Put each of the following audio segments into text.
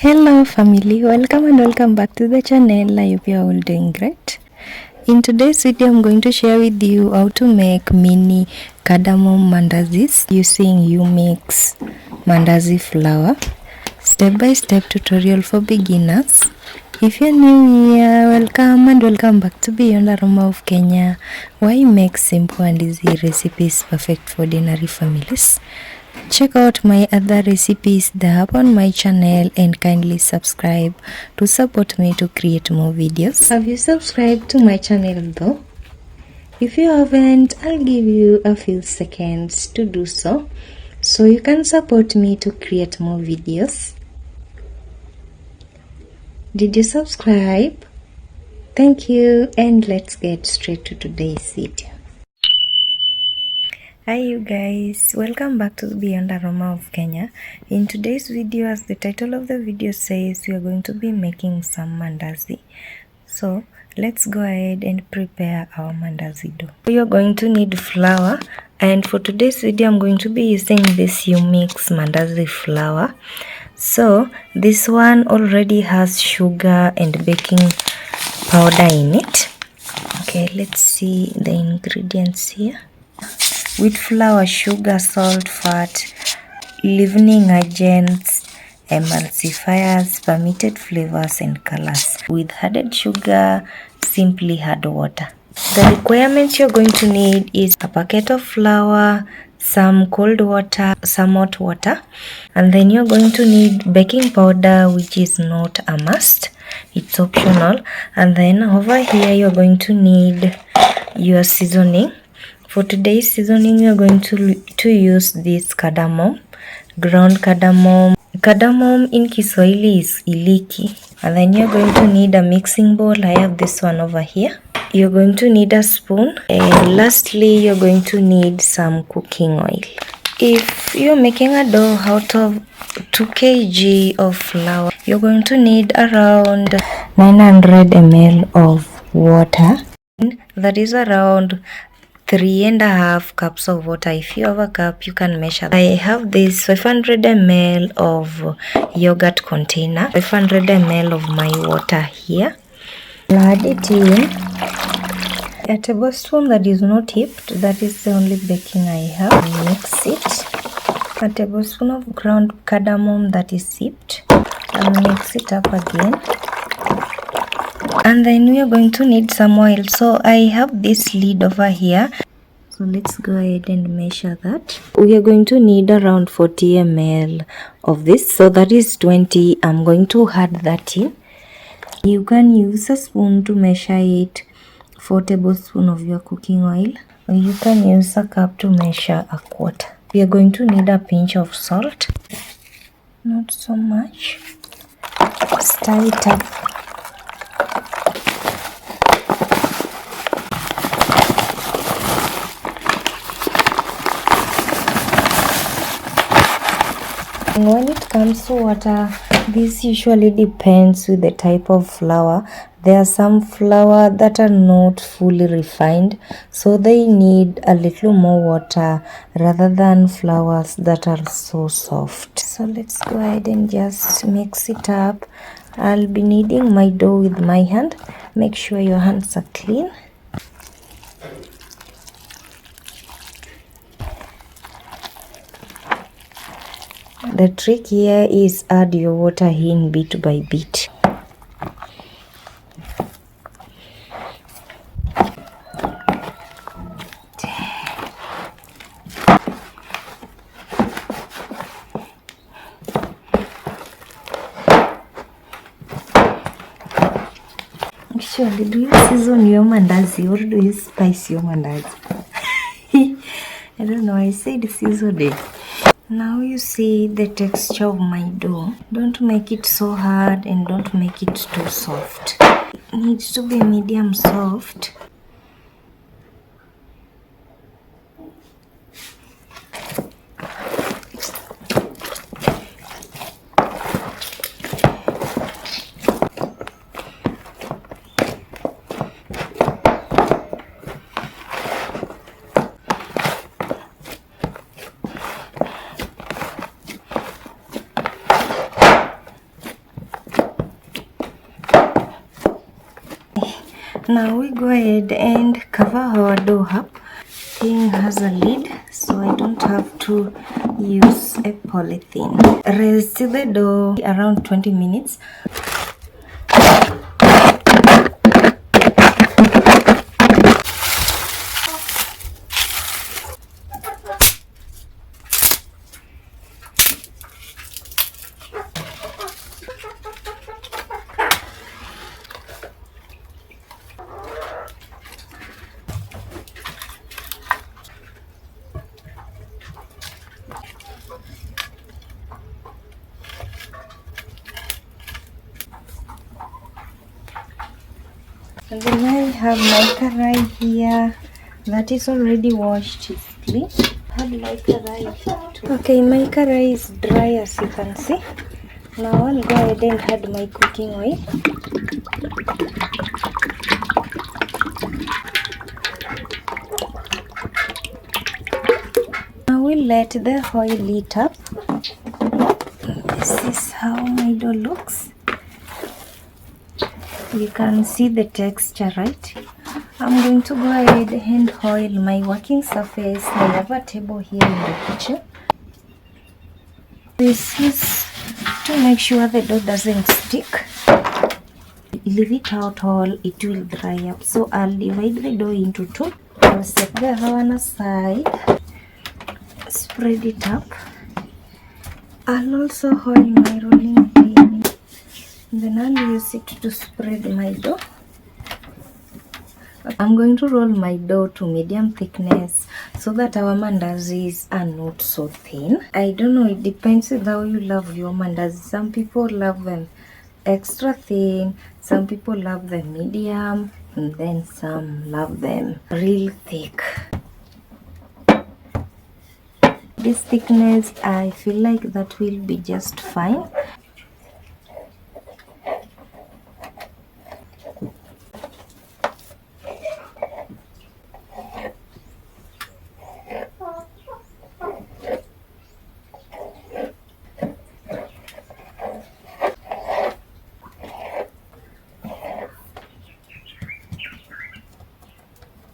Hello family, welcome and welcome back to the channel. I hope you are all doing great. In today's video I'm going to share with you how to make mini cardamom mandazis using Umix mandazi flour. Step by step tutorial for beginners. If you're new here, welcome and welcome back to Beyond Aroma of Kenya, where I make simple and easy recipes perfect for ordinary families. Check out my other recipes there up on my channel and kindly subscribe to support me to create more videos. Have you subscribed to my channel though? If you haven't, I'll give you a few seconds to do so you can support me to create more videos. Did you subscribe? Thank you, and let's get straight to today's video. Hi you guys, welcome back to Beyond Aroma of Kenya. In today's video, as the title of the video says, we are going to be making some mandazi. So let's go ahead and prepare our mandazi dough. We are going to need flour, and for today's video I'm going to be using this Umix mandazi flour. So this one already has sugar and baking powder in it. Okay, let's see the ingredients here. Wheat flour, sugar, salt, fat, leavening agents, emulsifiers, permitted flavors and colors. With added sugar, simply add water. The requirements you're going to need is a packet of flour, some cold water, some hot water, and then you're going to need baking powder, which is not a must, it's optional. And then over here you're going to need your seasoning. For today's seasoning, we are going to use this cardamom, ground cardamom. Cardamom in Kiswahili is iliki. And then you're going to need a mixing bowl. I have this one over here. You're going to need a spoon. And lastly, you're going to need some cooking oil. If you're making a dough out of 2 kg of flour, you're going to need around 900 ml of water. That is around 3.5 cups of water. If you have a cup, you can measure. I have this 500 ml of yogurt container, 500 ml of my water here. I'll add it in. A tablespoon that is not heaped, that is the only baking I have. Mix it. A tablespoon of ground cardamom that is heaped. I'll mix it up again. And then we are going to need some oil. So I have this lid over here. So let's go ahead and measure that. We are going to need around 40 ml of this. So that is 20. I'm going to add that in. You can use a spoon to measure it, 4 tablespoons of your cooking oil. Or you can use a cup to measure a quarter. We are going to need a pinch of salt. Not so much. Stir it up. When it comes to water, this usually depends with the type of flour. There are some flour that are not fully refined, so they need a little more water rather than flours that are so soft. So let's go ahead and just mix it up. I'll be kneading my dough with my hand. Make sure your hands are clean. The trick here is add your water in bit by bit. Actually, do you season your mandazi or do you spice your mandazi? I don't know, I said season it. Now you see the texture of my dough. Don't make it so hard and don't make it too soft. It needs to be medium soft. Now we go ahead and cover our dough up. Thing has a lid, so I don't have to use a polythene. Rest the dough around 20 minutes. And then I have my karai here that is already washed. It's clean. I have my karai too. Okay, my karai is dry as you can see. Now I'll go ahead and add my cooking oil. Now we'll let the oil heat up. This is how my dough looks. You can see the texture, right? I'm going to go ahead and oil my working surface. I have a table here in the kitchen. This is to make sure the dough doesn't stick. Leave it out all, it will dry up. So I'll divide the dough into two. I'll set the oven aside. Spread it up. I'll also oil my rolling pin. Then I'll use it to spread my dough. I'm going to roll my dough to medium thickness so that our mandazis are not so thin. I don't know, it depends on how you love your mandazis. Some people love them extra thin, some people love them medium, and then some love them real thick. This thickness, I feel like that will be just fine.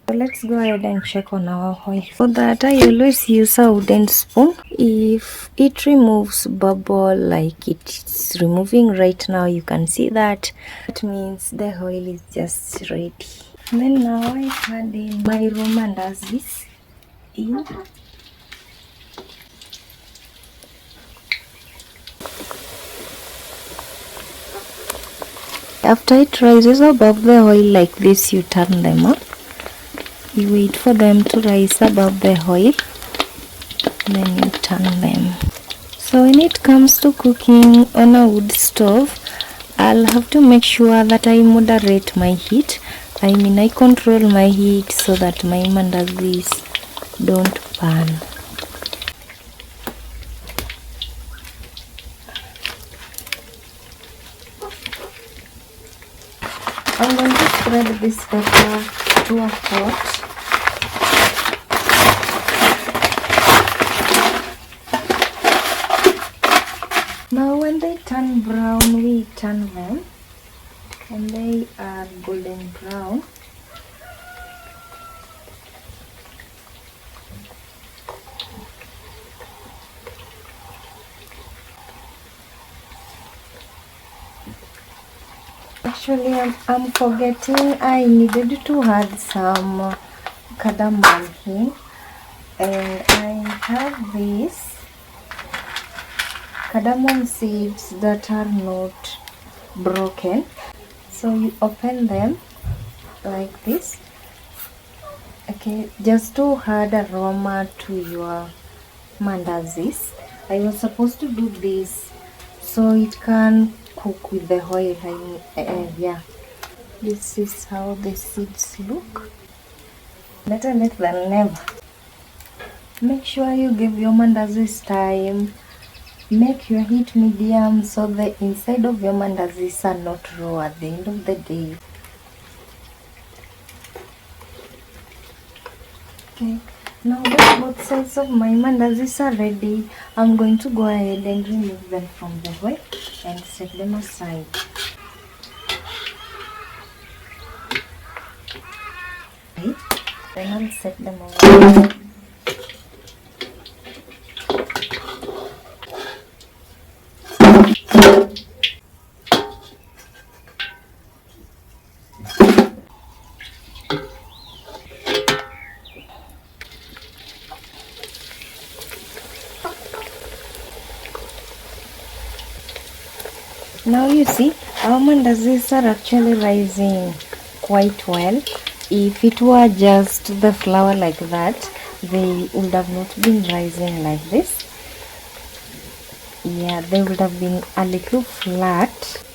So let's go ahead and check on our oil. For that, I always use a wooden spoon. If it removes bubble like it's removing right now, you can see that. That means the oil is just ready. And then now I add in my raw mandazis in. After it rises above the oil like this, you turn them up. You wait for them to rise above the oil, then you turn them. So when it comes to cooking on a wood stove, I'll have to make sure that I moderate my heat. I control my heat so that my mandazis don't burn. I'm going to spread this pepper to a pot. Now when they turn brown, we turn them. When they are golden brown, actually I'm forgetting I needed to add some cardamom here, and I have these cardamom seeds that are not broken. So you open them like this, okay, just to add aroma to your mandazis. I was supposed to do this so it can cook with the oil. Yeah, this is how the seeds look. Better late than never. Make sure you give your mandazis time. Make your heat medium so the inside of your mandazis are not raw at the end of the day. Okay, now that both sides of my mandazis are ready, I'm going to go ahead and remove them from the oil and set them aside. Then I'll set them over. Now you see, our mandazis are actually rising quite well. If it were just the flour like that, they would have not been rising like this. Yeah, they would have been a little flat.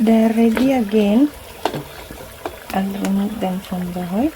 They are ready again. I'll remove them from the oil.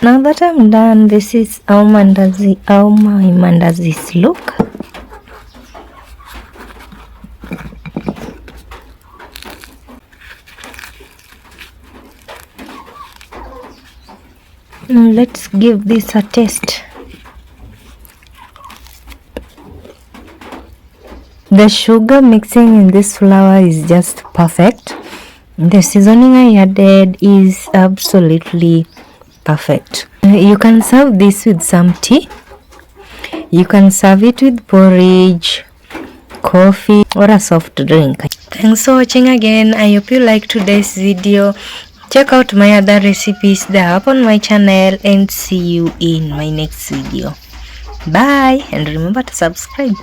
Now that I'm done, this is how my mandazis look. Now let's give this a taste. The sugar mixing in this flour is just perfect. The seasoning I added is absolutely perfect. You can serve this with some tea. You can serve it with porridge, coffee, or a soft drink. Thanks for watching again. I hope you liked today's video. Check out my other recipes there up on my channel and see you in my next video. Bye, and remember to subscribe.